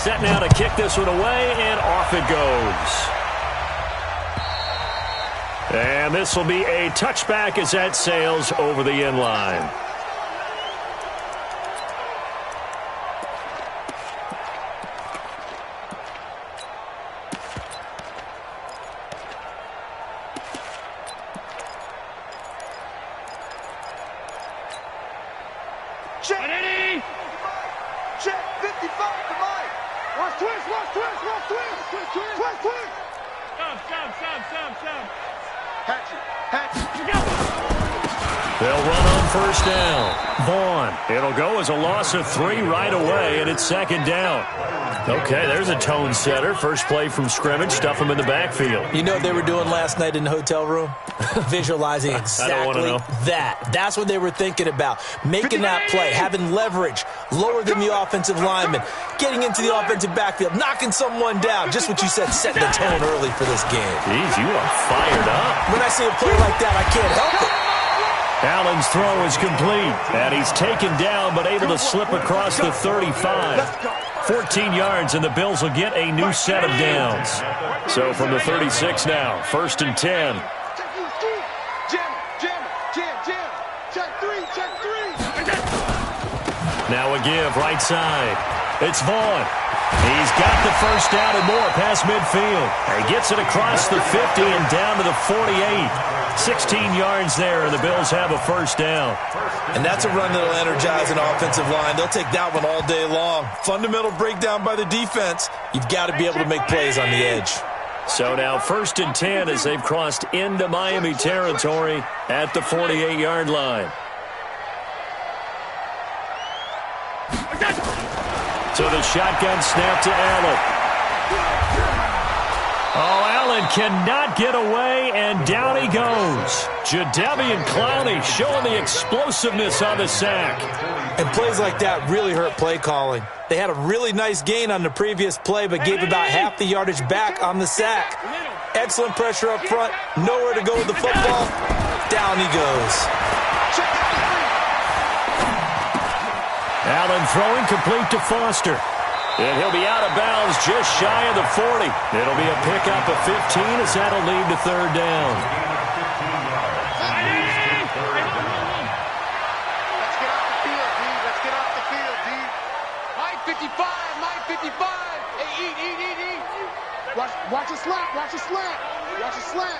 Set now to kick this one away, and off it goes. And this will be a touchback as that sails over the end line. They'll run on first down. Vaughn. It'll go as a loss of 3 right away, and it's second down. Okay, there's a tone setter. First play from scrimmage. Stuff them in the backfield. You know what they were doing last night in the hotel room? Visualizing exactly that. That's what they were thinking about. Making that play, having leverage, lower than the offensive lineman, getting into the offensive backfield, knocking someone down. Just what you said, setting the tone early for this game. Jeez, you are fired up. When I see a play like that, I can't help it. Allen's throw is complete, and he's taken down but able to slip across the 35. 14 yards, and the Bills will get a new set of downs. So from the 36 now, first and 10. Now a give, right side. It's Vaughn. He's got the first down and more past midfield. He gets it across the 50 and down to the 48. 16 yards there, and the Bills have a first down. And that's a run that'll energize an offensive line. They'll take that one all day long. Fundamental breakdown by the defense. You've got to be able to make plays on the edge. So now first and 10 as they've crossed into Miami territory at the 48-yard line. So the shotgun snap to Allen. Oh, Allen cannot get away, and down he goes. Jadeveon Clowney showing the explosiveness on the sack. And plays like that really hurt play calling. They had a really nice gain on the previous play, but gave about half the yardage back on the sack. Excellent pressure up front. Nowhere to go with the football. Down he goes. Allen throwing complete to Foster. And he'll be out of bounds just shy of the 40. It'll be a pickup of 15 as that'll lead to third down. Let's get off the field, D. Let's get off the field, D. Mike 55, Mike 55. Hey, eat. Watch a slant, watch a slant. Watch a slant.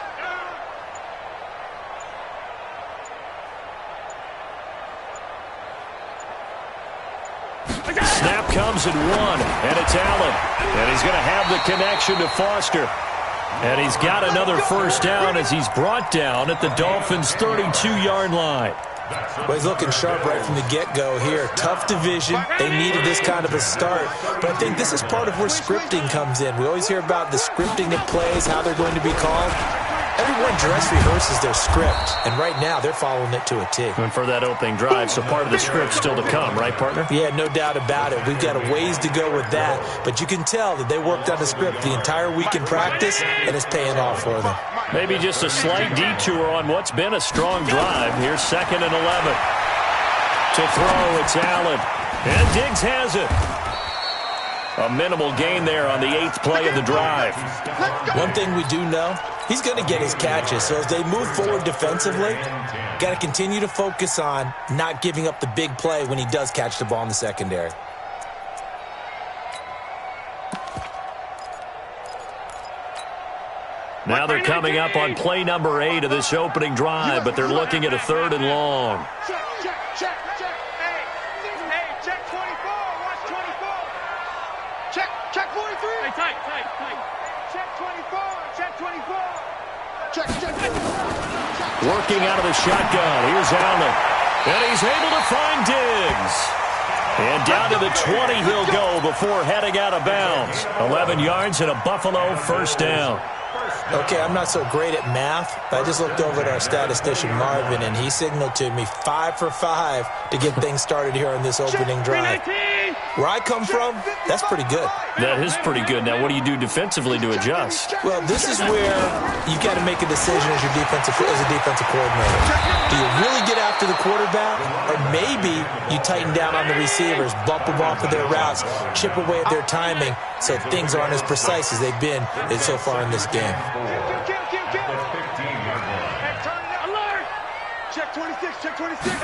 Snap comes at 1, and it's Allen. And he's going to have the connection to Foster. And he's got another first down as he's brought down at the Dolphins' 32-yard line. Well, he's looking sharp right from the get-go here. Tough division. They needed this kind of a start. But I think this is part of where scripting comes in. We always hear about the scripting of plays, how they're going to be called. Everyone dress rehearses their script, and right now they're following it to a T. And for that opening drive, so part of the script still to come, right, partner? Yeah, no doubt about it. We've got a ways to go with that, but you can tell that they worked on the script the entire week in practice, and it's paying off for them. Maybe just a slight detour on what's been a strong drive. Here's 2nd and 11. To throw, it's Allen. And Diggs has it. A minimal gain there on the 8th play of the drive. One thing we do know, he's going to get his catches. So as they move forward defensively, got to continue to focus on not giving up the big play when he does catch the ball in the secondary. Now they're coming up on play number 8 of this opening drive, but they're looking at a 3rd and long. Check. Hey, check 24. Watch 24. Check 43. Hey, tight. Check 24. Check 24. Check. Working out of the shotgun. Here's Allen. And he's able to find Diggs. And down to the 20 he'll go before heading out of bounds. 11 yards and a Buffalo first down. Okay, I'm not so great at math, but I just looked over at our statistician, Marvin, and he signaled to me 5 for 5 to get things started here on this opening drive. Where I come from, that's pretty good. That is pretty good. Now, what do you do defensively to adjust? Well, this is where you've got to make a decision as a defensive coordinator. Do you really get after the quarterback? Or maybe you tighten down on the receivers, bump them off of their routes, chip away at their timing so things aren't as precise as they've been so far in this game. Check 26, check 26.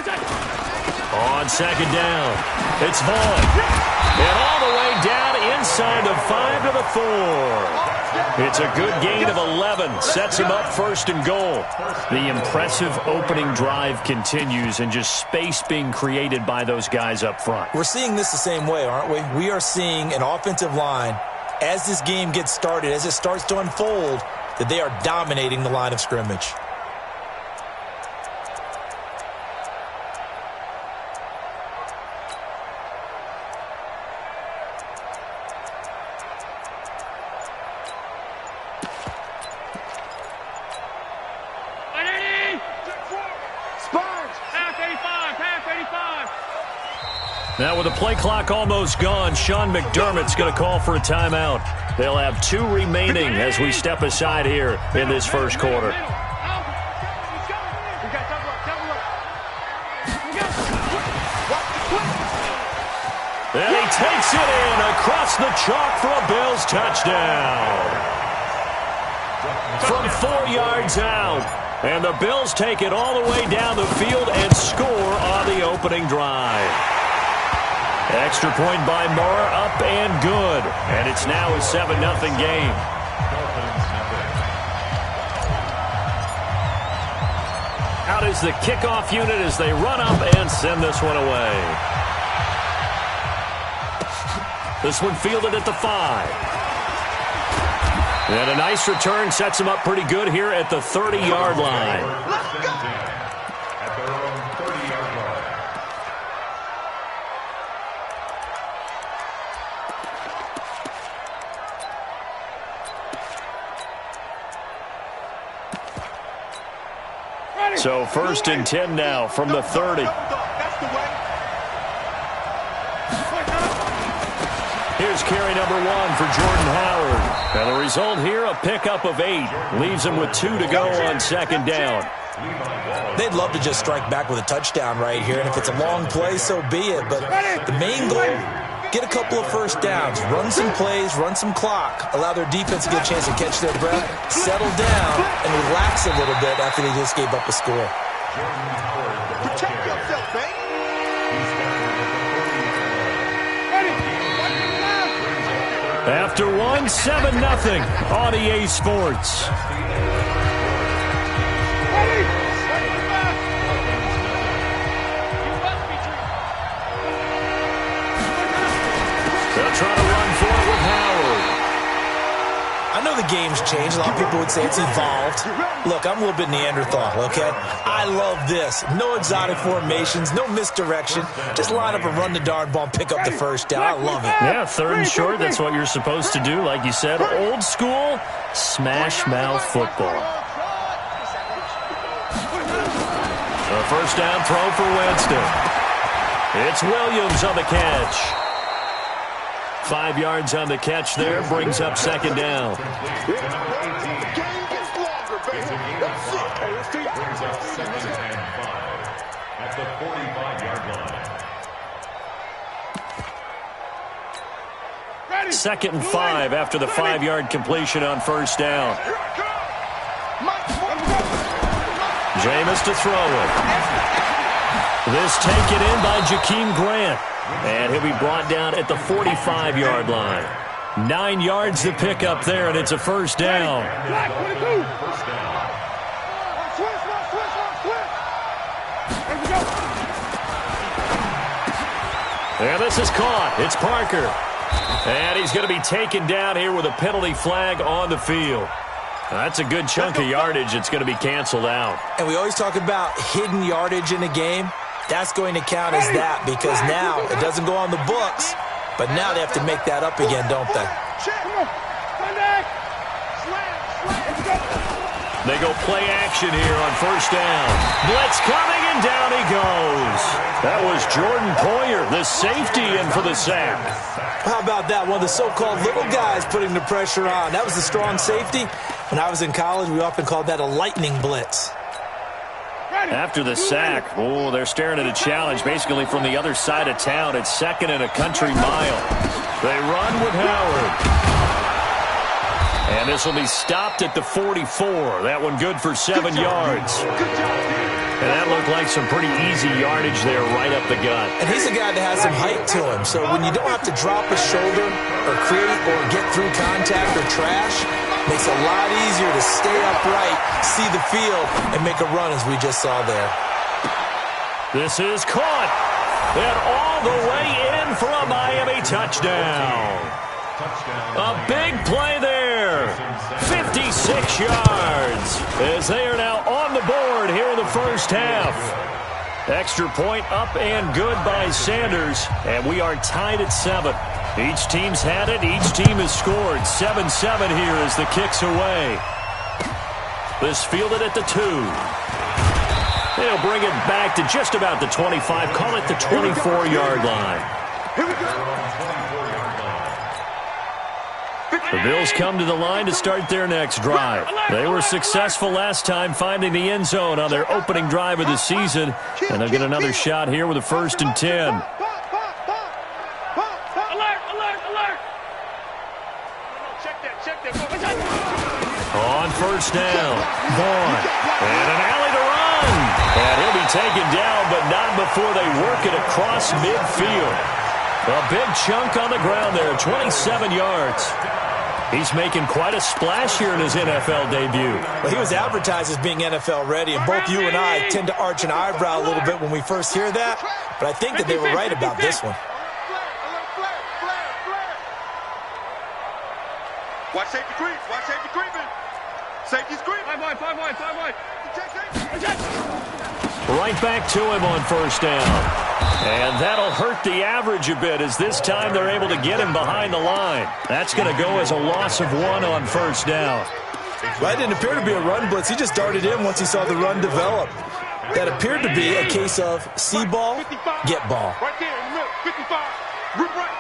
On second down, it's Vaughn. And all the way down inside the 5 to the 4. It's a good gain of 11. Sets him up first and goal. The impressive opening drive continues and just space being created by those guys up front. We're seeing this the same way, aren't we? We are seeing an offensive line, as this game gets started, as it starts to unfold, that they are dominating the line of scrimmage. Now with the play clock almost gone, Sean McDermott's going to call for a timeout. They'll have 2 remaining as we step aside here in this first quarter. And he takes it in across the chalk for a Bills touchdown. From 4 yards out. And the Bills take it all the way down the field and score on the opening drive. Extra point by Moore, up and good. And it's now a 7-0 game. Out is the kickoff unit as they run up and send this one away. This one fielded at the 5. And a nice return sets him up pretty good here at the 30-yard line. Let's go! So 1st and 10 now from the 30. Here's carry number 1 for Jordan Howard. And the result here, a pickup of 8. Leaves him with 2 to go on second down. They'd love to just strike back with a touchdown right here. And if it's a long play, so be it. But the main goal, get a couple of first downs, run some plays, run some clock, allow their defense to get a chance to catch their breath, settle down, and relax a little bit after they just gave up a score. Protect yourself, man. After 1, 7-0 on EA Sports. They'll try to run for it with Howard. I know the game's changed. A lot of people would say it's evolved. Look, I'm a little bit Neanderthal, okay? I love this. No exotic formations, no misdirection. Just line up and run the darn ball and pick up the first down. I love it. Yeah, 3rd and short, that's what you're supposed to do. Like you said, old school, smash mouth football. A first down throw for Winston. It's Williams on the catch. 5 yards on the catch there, brings up second down. At the 45-yard line. 2nd and 5 after the 5-yard completion on first down. Jameis to throw it. This taken in by Jakeem Grant. And he'll be brought down at the 45-yard line. 9 yards to pick up there, and it's a first down. And this is caught. It's Parker. And he's going to be taken down here with a penalty flag on the field. That's a good chunk of yardage. It's going to be canceled out. And we always talk about hidden yardage in a game. That's going to count as that because now it doesn't go on the books, but now they have to make that up again, don't they? They go play action here on first down. Blitz coming, and and down he goes. That was Jordan Poyer, the safety, in for the sack. How about that? One of the so-called little guys putting the pressure on. That was the strong safety. When I was in college, we often called that a lightning blitz. After the sack, they're staring at a challenge basically from the other side of town. It's 2nd and a country mile. They run with Howard. And this will be stopped at the 44. That one good for 7 yards. And that looked like some pretty easy yardage there right up the gut. And he's a guy that has some height to him. So when you don't have to drop a shoulder or create or get through contact or trash, makes it a lot easier to stay upright, see the field, and make a run as we just saw there. This is caught. And all the way in for a Miami touchdown. A big play there. 56 yards as they are now on the board here in the first half. Extra point up and good by Sanders, and we are tied at 7. Each team's had it. Each team has scored. 7-7 here as the kick's away. This fielded at the 2. They'll bring it back to just about the 25. Call it the 24-yard line. Here we go. The Bills come to the line to start their next drive. They were successful last time finding the end zone on their opening drive of the season, and they'll get another shot here with a 1st and 10. Alert, alert, alert. Check that. On 1st down, Vaughn, and an alley to run. And he'll be taken down, but not before they work it across midfield. A big chunk on the ground there, 27 yards. He's making quite a splash here in his NFL debut. Well, he was advertised as being NFL ready, and both you and I tend to arch an eyebrow a little bit when we first hear that, but I think that they were right about this one. Watch safety creep. Watch safety creeping. Safety's creeping. 5 wide. Right back to him on 1st down. And that'll hurt the average a bit as this time they're able to get him behind the line. That's going to go as a loss of 1 on 1st down. Well, it didn't appear to be a run blitz. He just darted in once he saw the run develop. That appeared to be a case of see ball, get ball. Right there in the middle. 55. Rip right.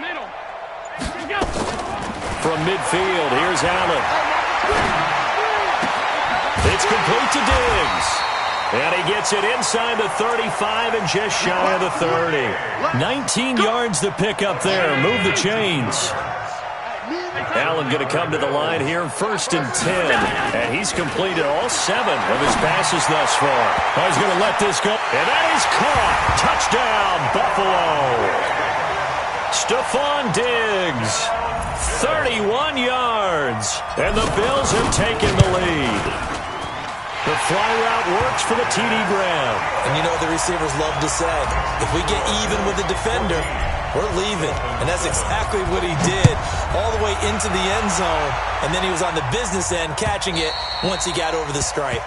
Middle. Go. From midfield, here's Allen. It's complete to Diggs. And he gets it inside the 35 and just shy of the 30. 19 yards to pick up there. Move the chains. Allen going to come to the line here, 1st and 10. And he's completed all 7 of his passes thus far. He's going to let this go. And that is caught. Touchdown, Buffalo. Stephon Diggs, 31 yards. And the Bills have taken the lead. The fly route works for the TD Graham. And you know the receivers love to say, if we get even with the defender, we're leaving. And that's exactly what he did all the way into the end zone. And then he was on the business end catching it once he got over the stripe.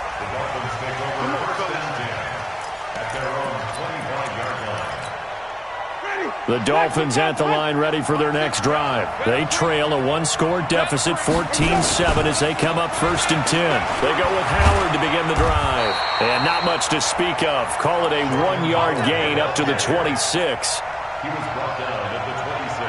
The Dolphins at the line ready for their next drive. They trail a 1-score deficit, 14-7 as they come up 1st and 10. They go with Howard to begin the drive. And not much to speak of. Call it a 1-yard gain up to the 26. He was brought down at the 26.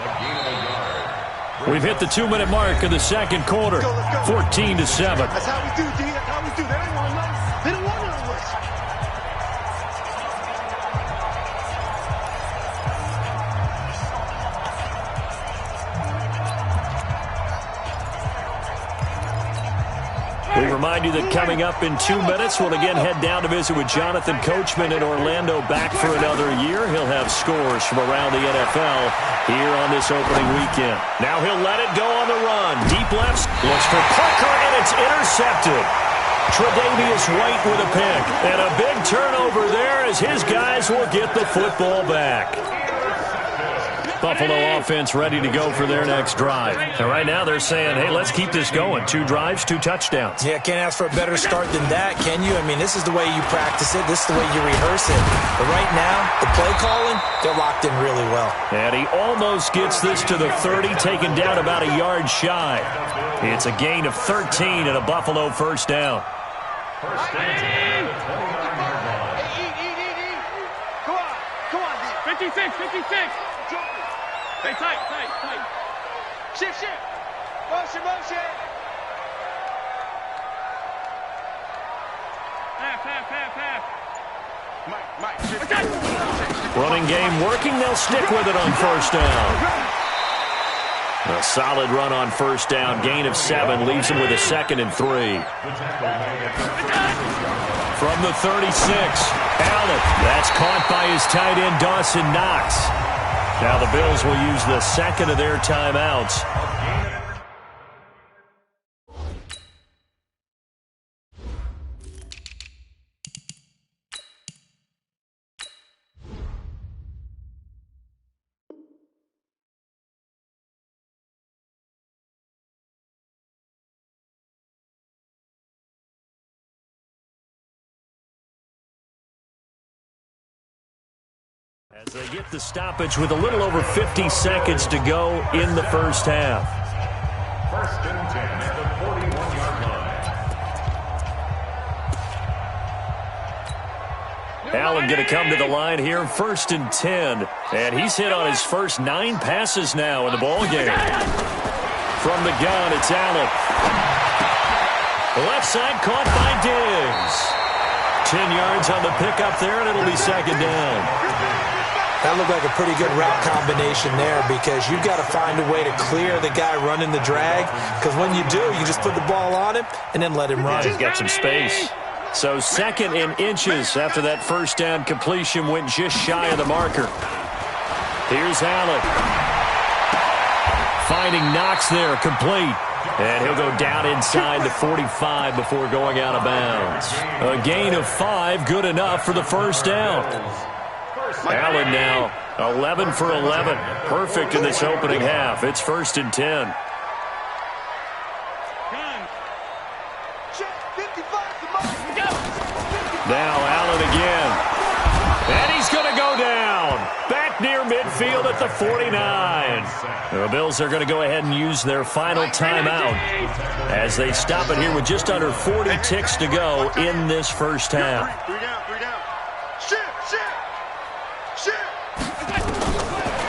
A gain of a yard. We've hit the 2-minute mark of the second quarter. 14-7. That's how we do, D. That's how we do. They don't want to know. They don't want to know us. We remind you that coming up in 2 minutes, we'll again head down to visit with Jonathan Coachman in Orlando, back for another year. He'll have scores from around the NFL here on this opening weekend. Now he'll let it go on the run. Deep left, looks for Parker, and it's intercepted. Tre'Davious White with a pick. And a big turnover there as his guys will get the football back. Buffalo offense ready to go for their next drive. And right now they're saying, hey, let's keep this going. 2 drives, 2 touchdowns. Yeah, can't ask for a better start than that, can you? I mean, this is the way you practice it. This is the way you rehearse it. But right now, the play calling, they're locked in really well. And he almost gets this to the 30, taken down about a yard shy. It's a gain of 13 and a Buffalo first down. First down at the 29-yard line. Come on, D. 56. Stay tight. Shift. Motion. Half. Mike. Running game working. They'll stick with it on first down. A solid run on first down. Gain of 7 leaves him with a 2nd and 3. From the 36, Allen. That's caught by his tight end, Dawson Knox. Now the Bills will use the second of their timeouts. As they get the stoppage with a little over 50 seconds to go in the first half. First and 10 at the 41-yard line. Allen going to come to the line here, 1st and 10. And he's hit on his first 9 passes now in the ball game. From the gun, it's Allen. Left side caught by Diggs. 10 yards on the pickup there, and it'll be 2nd down. That looked like a pretty good route combination there because you've got to find a way to clear the guy running the drag, because when you do, you just put the ball on him and then let him run. He's got some space. So 2nd in inches after that first down completion went just shy of the marker. Here's Allen. Finding Knox there, complete. And he'll go down inside the 45 before going out of bounds. A gain of 5, good enough for the first down. Allen now 11 for 11. Perfect in this opening half. It's 1st and 10. Now Allen again. And he's going to go down. Back near midfield at the 49. The Bills are going to go ahead and use their final timeout as they stop it here with just under 40 ticks to go in this first half. 3 down. Shift.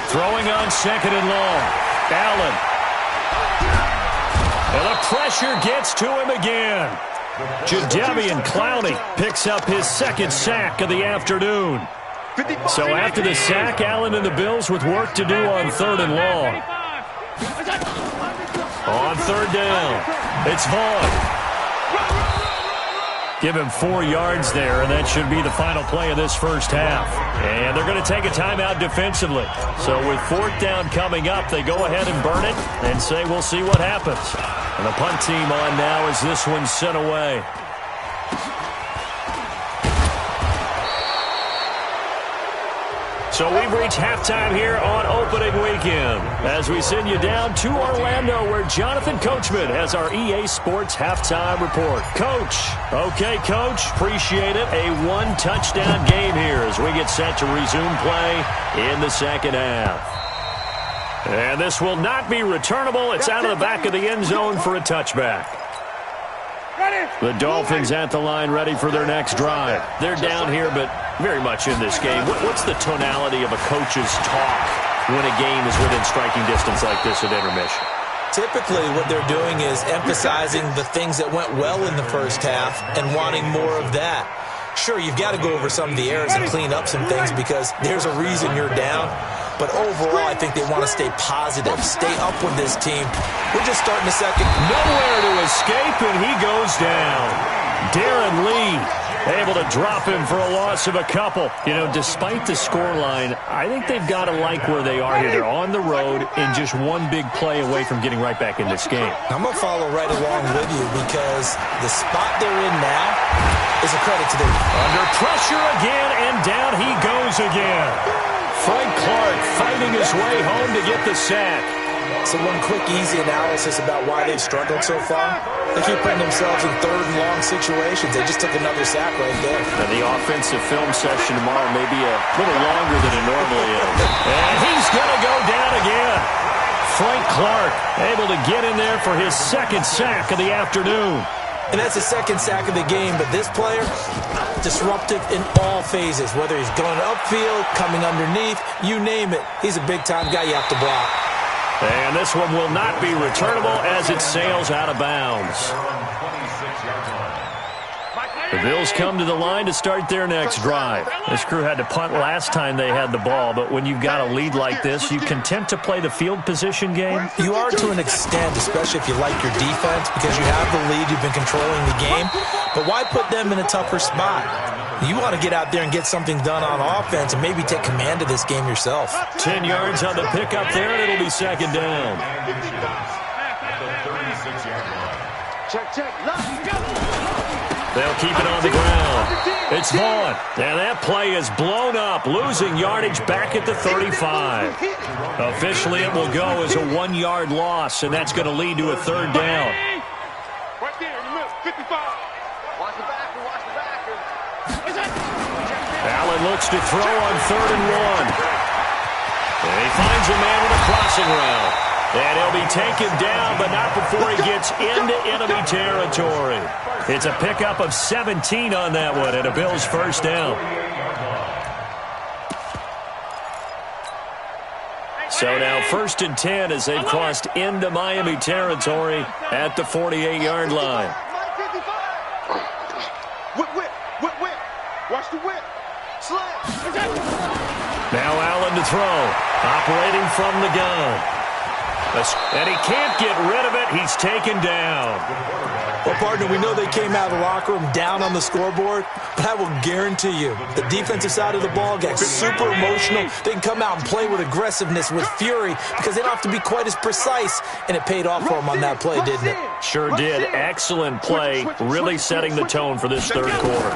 Throwing on 2nd and long. Allen. And the pressure gets to him again. Jadeveon Clowney picks up his 2nd sack of the afternoon. So after the sack, Allen and the Bills with work to do on 3rd and long. On 3rd down, it's Vaughn. Give him 4 yards there, and that should be the final play of this first half. And they're going to take a timeout defensively. So with 4th down coming up, they go ahead and burn it and say we'll see what happens. And the punt team on now as this one's sent away. So we've reached halftime here on opening weekend as we send you down to Orlando where Jonathan Coachman has our EA Sports halftime report. Coach. Okay, Coach. Appreciate it. A 1-touchdown game here as we get set to resume play in the second half. And this will not be returnable. It's out of the back of the end zone for a touchback. The Dolphins at the line ready for their next drive. They're down here, but very much in this game. What's the tonality of a coach's talk when a game is within striking distance like this at intermission? Typically, what they're doing is emphasizing the things that went well in the first half and wanting more of that. Sure, you've got to go over some of the errors and clean up some things because there's a reason you're down. But overall, I think they want to stay positive, stay up with this team. We're just starting the second. Nowhere to escape, and he goes down. Darren Lee able to drop him for a loss of a couple. You know, despite the scoreline, I think they've got to like where they are here. They're on the road and just one big play away from getting right back in this game. I'm going to follow right along with you because the spot they're in now is a credit to them. Under pressure again, and down he goes again. Frank Clark fighting his way home to get the sack. So one quick, easy analysis about why they've struggled so far. They keep putting themselves in third and long situations. They just took another sack right there. And the offensive film session tomorrow may be a little longer than it normally is. And he's going to go down again. Frank Clark able to get in there for his second sack of the afternoon. And that's the second sack of the game, but this player, disruptive in all phases, whether he's going upfield, coming underneath, you name it. He's a big-time guy you have to block. And this one will not be returnable as it sails out of bounds. The Bills come to the line to start their next drive. This crew had to punt last time they had the ball, but when you've got a lead like this, you content to play the field position game? You are to an extent, especially if you like your defense, because you have the lead, you've been controlling the game. But why put them in a tougher spot? You want to get out there and get something done on offense and maybe take command of this game yourself. 10 yards on the pickup there, and it'll be second down. They'll keep it on the ground. It's Vaughn. And that play is blown up, losing yardage back at the 35. Officially, it will go as a 1-yard loss, and that's going to lead to a third down. Right there in the middle, 55. Watch the backer, watch the backer. Allen looks to throw on 3rd and 1. And he finds a man with a crossing route. And he'll be taken down, but not before he gets into enemy territory. It's a pickup of 17 on that one, and a Bills first down. So now 1st and 10 as they've crossed into Miami territory at the 48-yard line. Whip, whip, whip, whip. Watch the whip. Slam. Now Allen to throw, operating from the gun. And he can't get rid of it. He's taken down. Well, partner, we know they came out of the locker room down on the scoreboard, but I will guarantee you the defensive side of the ball got super emotional. They can come out and play with aggressiveness, with fury, because they don't have to be quite as precise, and it paid off for them on that play, didn't it? Sure did. Excellent play, really setting the tone for this third quarter.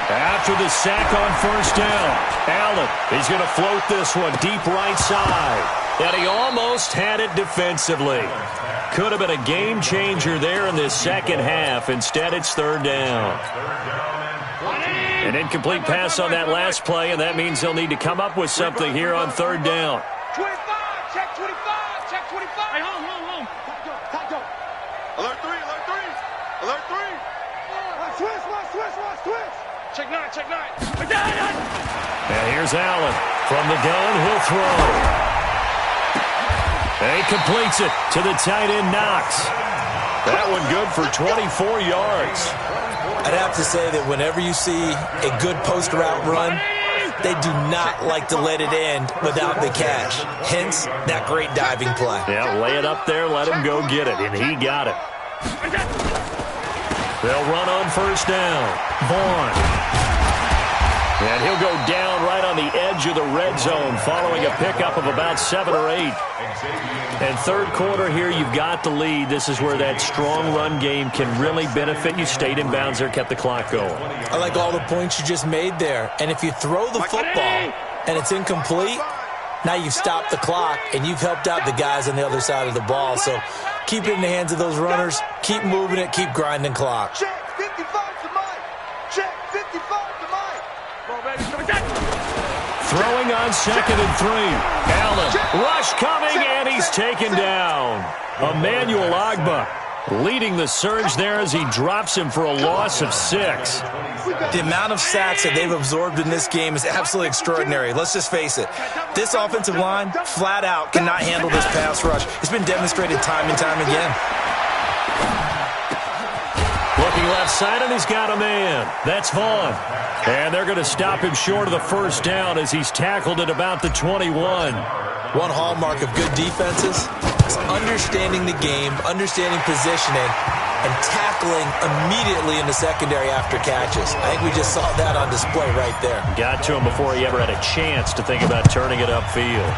After the sack on first down, Allen, he's going to float this one deep right side. And he almost had it defensively. Could have been a game changer there in this second half. Instead, it's third down. An incomplete pass on that last play, and that means they'll need to come up with something here on third down. 25, check 25, check 25. Hey, home. Taco. Alert 3, alert 3. Alert 3. Switch. Check 9. And here's Allen. From the gun, he'll throw. And he completes it to the tight end, Knox. That one good for 24 yards. I'd have to say that whenever you see a good post route run, they do not like to let it end without the cash. Hence, that great diving play. Yeah, lay it up there, let him go get it, and he got it. They'll run on first down. Vaughn. And he'll go down right on the edge of the red zone following a pickup of about 7 or 8. And third quarter here, you've got the lead. This is where that strong run game can really benefit you. Stayed in bounds there, kept the clock going. I like all the points you just made there. And if you throw the football and it's incomplete, now you've stopped the clock and you've helped out the guys on the other side of the ball. So keep it in the hands of those runners. Keep moving it. Keep grinding clock. Check 55 to Mike. Check 55 to Mike. Come on, baby. Throwing on 2nd and 3. Allen, rush coming, and he's taken down. Emmanuel Ogbah leading the surge there as he drops him for a loss of 6. The amount of sacks that they've absorbed in this game is absolutely extraordinary. Let's just face it. This offensive line, flat out, cannot handle this pass rush. It's been demonstrated time and time again. Looking left side, and he's got a man. That's Vaughn. And they're going to stop him short of the first down as he's tackled at about the 21. One hallmark of good defenses is understanding the game, understanding positioning, and tackling immediately in the secondary after catches. I think we just saw that on display right there. Got to him before he ever had a chance to think about turning it upfield.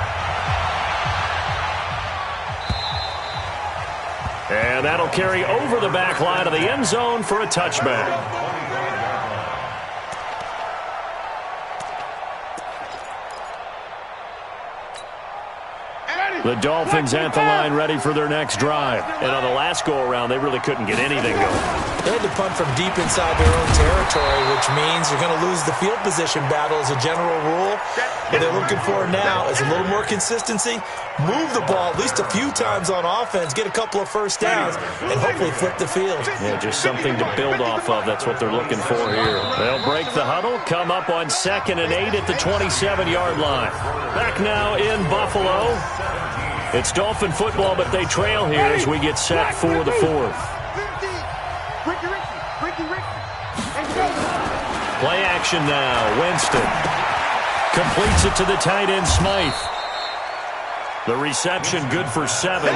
And that'll carry over the back line of the end zone for a touchback. 5 The Dolphins at the line ready for their next drive. And on the last go-around, they really couldn't get anything going. They had to punt from deep inside their own territory, which means you're going to lose the field position battle as a general rule. What they're looking for now is a little more consistency, move the ball at least a few times on offense, get a couple of first downs, and hopefully flip the field. Yeah, just something to build off of. That's what they're looking for here. They'll break the huddle, come up on 2nd and 8 at the 27-yard line. Back now in Buffalo. It's Dolphin football, but they trail here as we get set for the 4th. Play action now. Winston completes it to the tight end, Smythe. The reception good for 7.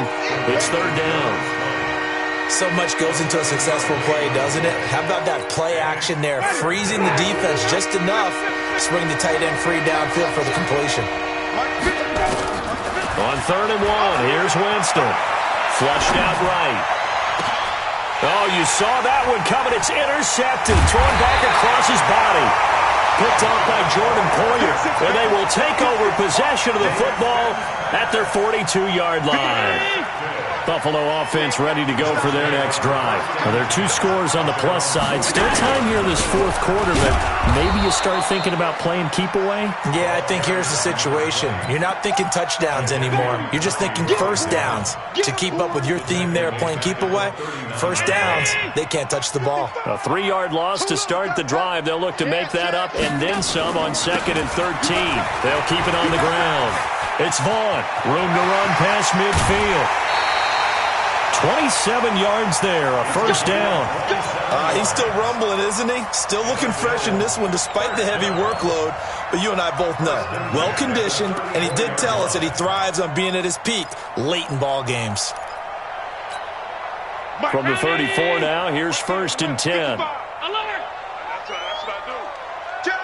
It's 3rd down. So much goes into a successful play, doesn't it? How about that play action there? Freezing the defense just enough to bring the tight end free downfield for the completion. On 3rd and 1, here's Winston. Flushed out right. Oh, you saw that one coming. It's intercepted. Thrown back across his body. Picked off by Jordan Poyer. And they will take over possession of the football at their 42-yard line. Buffalo offense ready to go for their next drive. Now, there are 2 scores on the plus side. Still time here in this 4th quarter, but maybe you start thinking about playing keep away? Yeah, I think here's the situation. You're not thinking touchdowns anymore. You're just thinking first downs. To keep up with your theme there, playing keep away, first downs, they can't touch the ball. A 3-yard loss to start the drive. They'll look to make that up and then some on 2nd and 13. They'll keep it on the ground. It's Vaughn. Room to run past midfield. 27 yards there, a first down. He's still rumbling, isn't he? Still looking fresh in this one despite the heavy workload. But you and I both know, well-conditioned, and he did tell us that he thrives on being at his peak late in ball games. From the 34 now, here's 1st and 10. Alert! That's what I do. Check.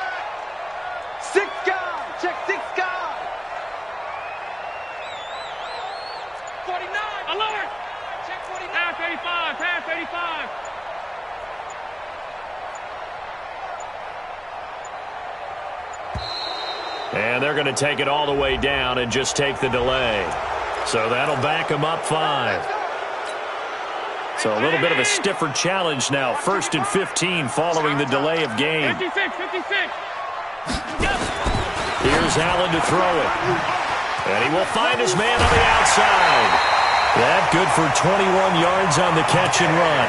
6 guys. Check 6 guys. 49! Alert! Check 49! Pass 85! Pass 85! And they're going to take it all the way down and just take the delay. So that'll back them up 5. So a little bit of a stiffer challenge now. 1st and 15 following the delay of game. 56! 56! Here's Allen to throw it. And he will find his man on the outside. That good for 21 yards on the catch and run.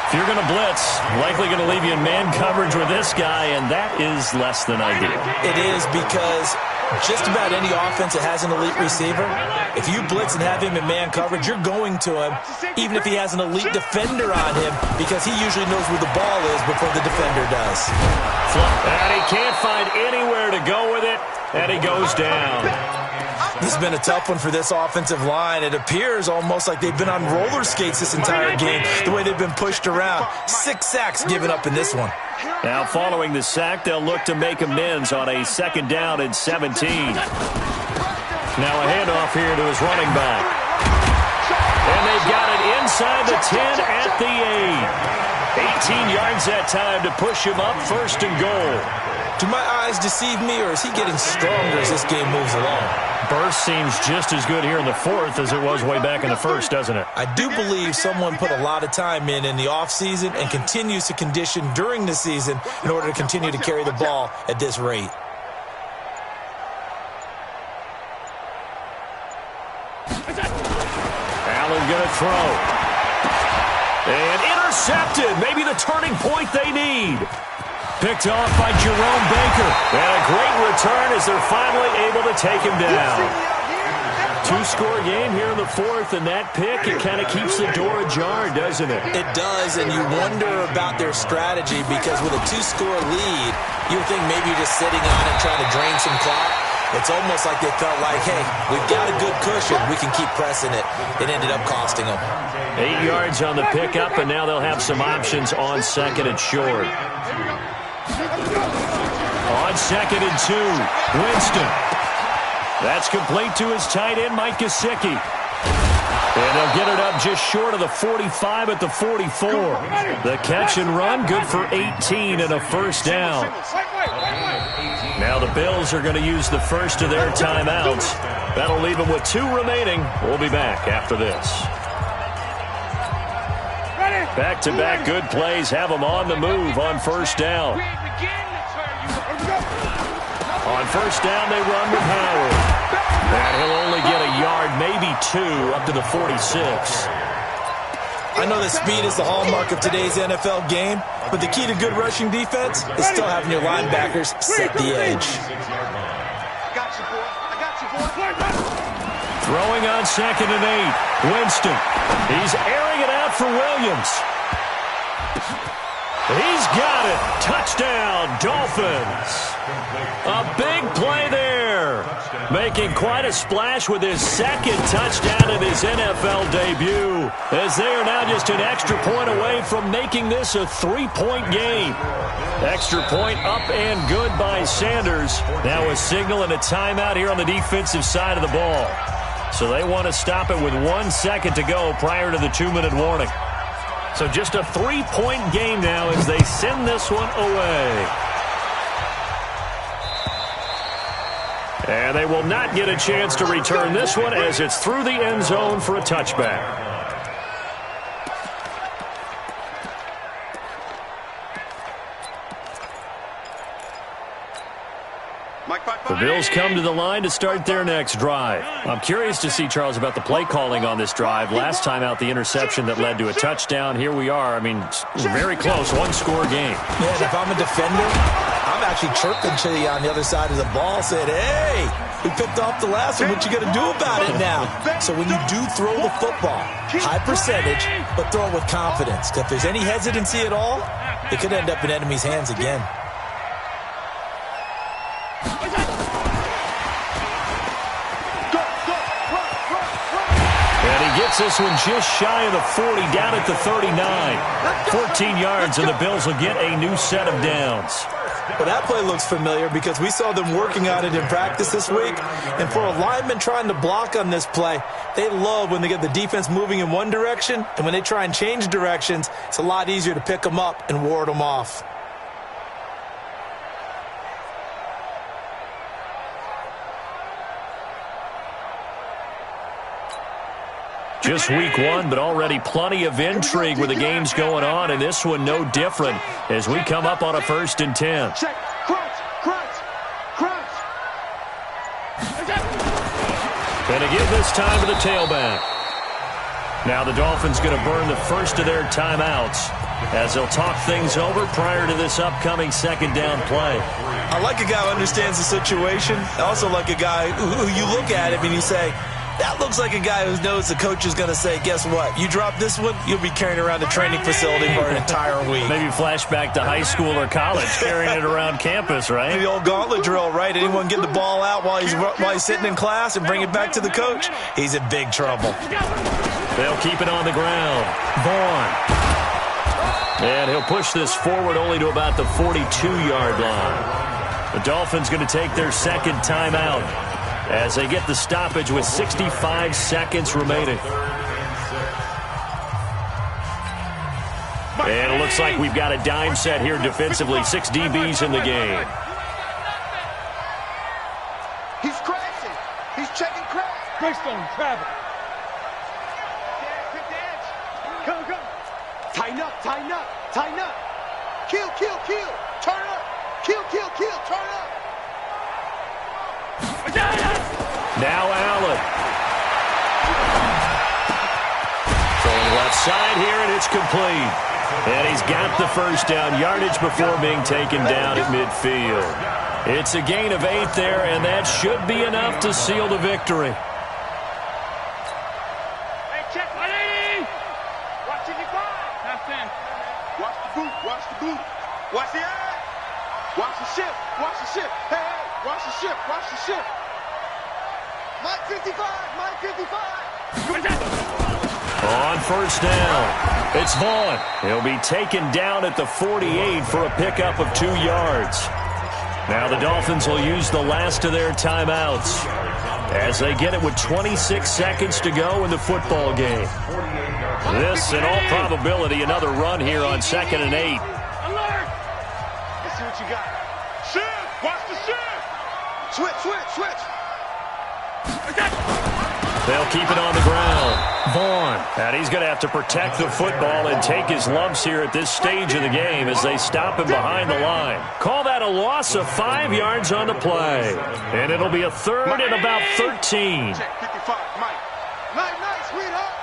If you're going to blitz, likely going to leave you in man coverage with this guy, and that is less than ideal. It is because just about any offense that has an elite receiver, if you blitz and have him in man coverage, you're going to him, even if he has an elite defender on him, because he usually knows where the ball is before the defender does. And he can't find anywhere to go with it, and he goes down. This has been a tough one for this offensive line. It appears almost like they've been on roller skates this entire game, the way they've been pushed around. 6 sacks given up in this one. Now following the sack, they'll look to make amends on a 2nd down and 17. Now a handoff here to his running back. And they've got it inside the 10 at the 8. 18 yards that time to push him up 1st and goal. Do my eyes deceive me, or is he getting stronger as this game moves along? Burst seems just as good here in the 4th as it was way back in the 1st, doesn't it? I do believe someone put a lot of time in the offseason and continues to condition during the season in order to continue to carry the ball at this rate. Allen going to throw. And intercepted. Maybe the turning point they need. Picked off by Jerome Baker. And a great return as they're finally able to take him down. 2-score game here in the 4th, and that pick, it kind of keeps the door ajar, doesn't it? It does, and you wonder about their strategy because with a 2-score lead, you would think maybe you're just sitting on it trying to drain some clock. It's almost like they felt like, hey, we've got a good cushion. We can keep pressing it. It ended up costing them. 8 yards on the pickup, and now they'll have some options on 2nd and short. On 2nd and 2, Winston. That's complete to his tight end, Mike Gesicki. And they'll get it up just short of the 45 at the 44. The catch and run, good for 18 and a first down. Now the Bills are going to use the first of their timeouts. That'll leave him with 2 remaining. We'll be back after this. Back-to-back good plays have him on the move on first down. On first down, they run with Howard. And he'll only get a yard, maybe 2, up to the 46. I know that speed is the hallmark of today's NFL game, but the key to good rushing defense is still having your linebackers set the edge. I got you, boy. I got you, boy. Throwing on 2nd and 8. Winston. He's airing it out for Williams. He's got it. Touchdown, Dolphins. A big play there. Making quite a splash with his 2nd touchdown in his NFL debut, as they are now just an extra point away from making this a 3-point game. Extra point up and good by Sanders. Now a signal and a timeout here on the defensive side of the ball. So they want to stop it with 1 second to go prior to the 2-minute warning. So just a 3-point game now as they send this one away. And they will not get a chance to return this one as it's through the end zone for a touchback. The Bills come to the line to start their next drive. I'm curious to see, Charles, about the play calling on this drive. Last time out, the interception that led to a touchdown. Here we are. I mean, very close, 1-score game. Yeah, and if I'm a defender, I'm actually chirping to you on the other side of the ball, saying, hey, we picked off the last one. What you going to do about it now? So when you do throw the football, high percentage, but throw it with confidence. Because if there's any hesitancy at all, it could end up in enemy's hands again. Gets this one just shy of the 40, down at the 39. 14 yards, and the Bills will get a new set of downs. Well, that play looks familiar because we saw them working on it in practice this week. And for a lineman trying to block on this play, they love when they get the defense moving in one direction. And when they try and change directions, it's a lot easier to pick them up and ward them off. Just week 1, but already plenty of intrigue with the games going on, and this one no different as we come up on a 1st and 10. Check. Crunch. And to give this time to the tailback. Now the Dolphins going to burn the first of their timeouts as they'll talk things over prior to this upcoming 2nd down play. I like a guy who understands the situation. I also like a guy who you look at him and you say, that looks like a guy who knows the coach is going to say, guess what? You drop this one, you'll be carrying around the training facility for an entire week. Maybe flashback to high school or college, carrying it around campus, right? The old gauntlet drill, right? Anyone get the ball out while he's sitting in class and bring it back to the coach? He's in big trouble. They'll keep it on the ground. Vaughn. And he'll push this forward only to about the 42-yard line. The Dolphins going to take their 2nd timeout as they get the stoppage with 65 seconds remaining. And it looks like we've got a dime set here defensively. 6 DBs in the game. He's crashing. He's checking crash. Greystone, travel. Pick the edge. Go. Tighten up. Kill. Turn up. Kill. Turn up. Now Allen. Throwing left side here, and it's complete. And he's got the first down yardage before being taken down at midfield. It's a gain of 8 there, and that should be enough to seal the victory. Hey, check 180. Watch 55. That's 10. Watch the boot. Watch the eye. Watch the ship. Hey, watch the ship. Mike 55. On first down, it's Vaughn. He'll be taken down at the 48 for a pickup of 2 yards. Now the Dolphins will use the last of their timeouts as they get it with 26 seconds to go in the football game. This, in all probability, another run here on 2nd and 8. Alert! Let's see what you got. Shift. Watch the shift. Switch. They'll keep it on the ground. Vaughn. And he's going to have to protect the football and take his lumps here at this stage of the game as they stop him behind the line. Call that a loss of 5 yards on the play. And it'll be a third and about 13. Check 55, Mike. Nice, sweetheart.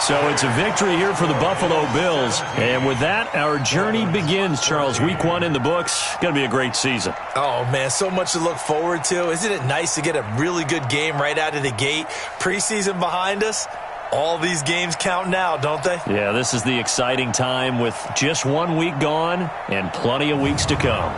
So it's a victory here for the Buffalo Bills. And with that, our journey begins, Charles. Week 1 in the books. Going to be a great season. Oh, man, so much to look forward to. Isn't it nice to get a really good game right out of the gate? Preseason behind us. All these games count now, don't they? Yeah, this is the exciting time with just 1 week gone and plenty of weeks to come.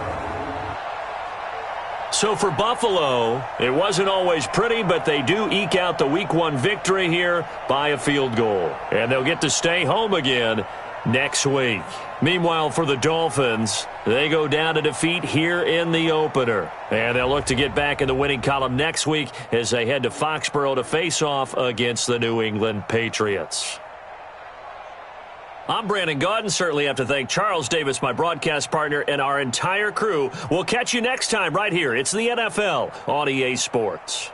So for Buffalo, it wasn't always pretty, but they do eke out the Week 1 victory here by a field goal. And they'll get to stay home again next week. Meanwhile, for the Dolphins, they go down to defeat here in the opener. And they'll look to get back in the winning column next week as they head to Foxborough to face off against the New England Patriots. I'm Brandon Gaudin. Certainly have to thank Charles Davis, my broadcast partner, and our entire crew. We'll catch you next time right here. It's the NFL on EA Sports.